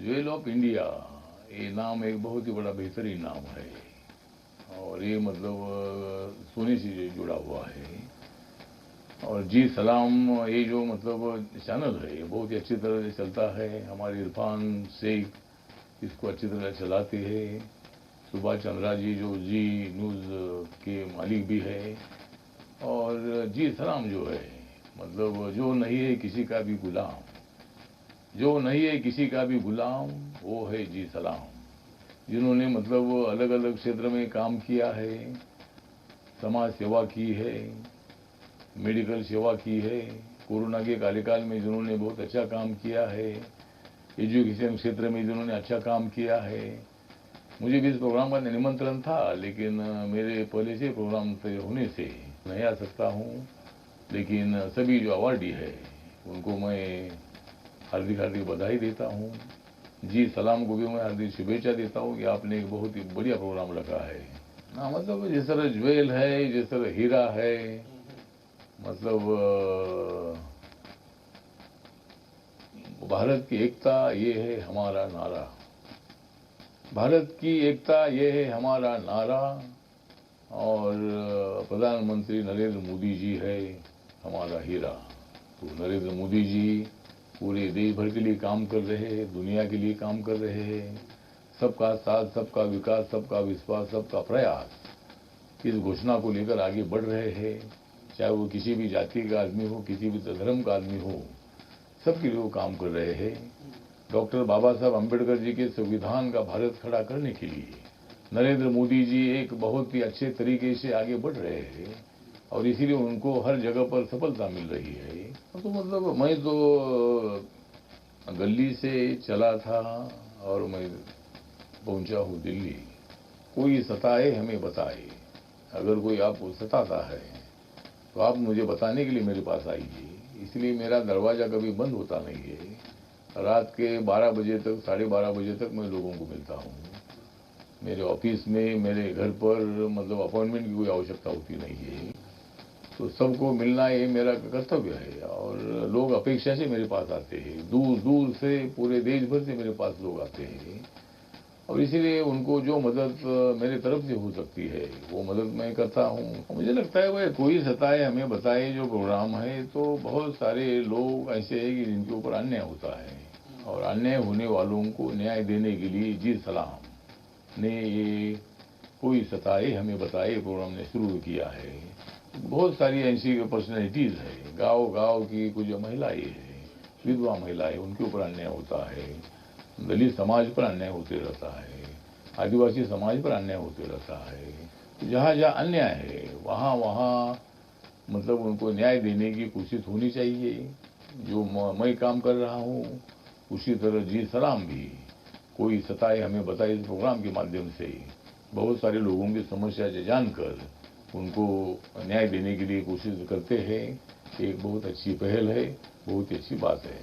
Jewel of India, ये नाम एक बहुत ही बड़ा बेहतरीन नाम है और ये मतलब सोने से जुड़ा हुआ है। और जी सलाम, ये जो मतलब चैनल है ये बहुत ही अच्छी तरह से चलता है। हमारे इरफान शेख इसको अच्छी तरह चलाते हैं। सुभाष चंद्रा जी जो जी न्यूज़ के मालिक भी है। और जी सलाम जो है मतलब जो नहीं है किसी का भी गुलाम, जो नहीं है किसी का भी गुलाम, वो है जी सलाम। जिन्होंने मतलब अलग अलग क्षेत्र में काम किया है, समाज सेवा की है, मेडिकल सेवा की है, कोरोना के कार्यकाल में जिन्होंने बहुत अच्छा काम किया है, एजुकेशन क्षेत्र में जिन्होंने अच्छा काम किया है। मुझे भी इस प्रोग्राम का निमंत्रण था, लेकिन मेरे पहले से प्रोग्राम तय होने से नहीं आ सकता हूँ। लेकिन सभी जो अवार्डी है उनको मैं हार्दिक हार्दिक बधाई देता हूँ। जी सलाम को भी मैं हार्दिक शुभेच्छा देता हूँ कि आपने एक बहुत ही बढ़िया प्रोग्राम रखा है। हाँ, मतलब जिस तरह ज्वेल है, जिस तरह हीरा है, मतलब भारत की एकता ये है हमारा नारा, भारत की एकता ये है हमारा नारा। और प्रधानमंत्री नरेंद्र मोदी जी है हमारा हीरा। तो नरेंद्र मोदी जी पूरे देश भर के लिए काम कर रहे हैं, दुनिया के लिए काम कर रहे हैं। सबका साथ, सबका विकास, सबका विश्वास, सबका प्रयास, इस घोषणा को लेकर आगे बढ़ रहे हैं। चाहे वो किसी भी जाति का आदमी हो, किसी भी धर्म का आदमी हो, सबके लिए वो काम कर रहे हैं। डॉक्टर बाबा साहब अम्बेडकर जी के संविधान का भारत खड़ा करने के लिए नरेंद्र मोदी जी एक बहुत ही अच्छे तरीके से आगे बढ़ रहे हैं और इसीलिए उनको हर जगह पर सफलता मिल रही है। तो मतलब मैं तो गली से चला था और मैं पहुंचा हूँ दिल्ली। कोई सताए हमें बताए, अगर कोई आपको सताता है तो आप मुझे बताने के लिए मेरे पास आइए। इसलिए मेरा दरवाज़ा कभी बंद होता नहीं है। रात के 12 बजे तक, 12:30 बजे तक मैं लोगों को मिलता हूँ। मेरे ऑफिस में, मेरे घर पर मतलब अपॉइंटमेंट की कोई आवश्यकता होती नहीं है। तो सबको मिलना ये मेरा कर्तव्य है और लोग अपेक्षा से मेरे पास आते हैं। दूर दूर से, पूरे देश भर से मेरे पास लोग आते हैं और इसीलिए उनको जो मदद मेरे तरफ से हो सकती है वो मदद मैं करता हूँ। मुझे लगता है वह कोई सताए हमें बताए जो प्रोग्राम है, तो बहुत सारे लोग ऐसे हैं कि जिनके ऊपर अन्याय होता है और अन्याय होने वालों को न्याय देने के लिए जी सलाम ने ये कोई सताए हमें बताए प्रोग्राम ने शुरू किया है। बहुत सारी ऐसी पर्सनैलिटीज़ है, गांव की कुछ महिलाएं हैं, विधवा महिलाएं, उनके ऊपर अन्याय होता है। दलित समाज पर अन्याय होते रहता है, आदिवासी समाज पर अन्याय होते रहता है। जहाँ जहाँ अन्याय है वहाँ वहाँ मतलब उनको न्याय देने की कोशिश होनी चाहिए। जो मैं काम कर रहा हूँ उसी तरह जी सलाम भी कोई सताए हमें बताए इस प्रोग्राम के माध्यम से बहुत सारे लोगों की समस्या जानकर उनको न्याय देने के लिए कोशिश करते हैं। एक बहुत अच्छी पहल है, बहुत ही अच्छी बात है।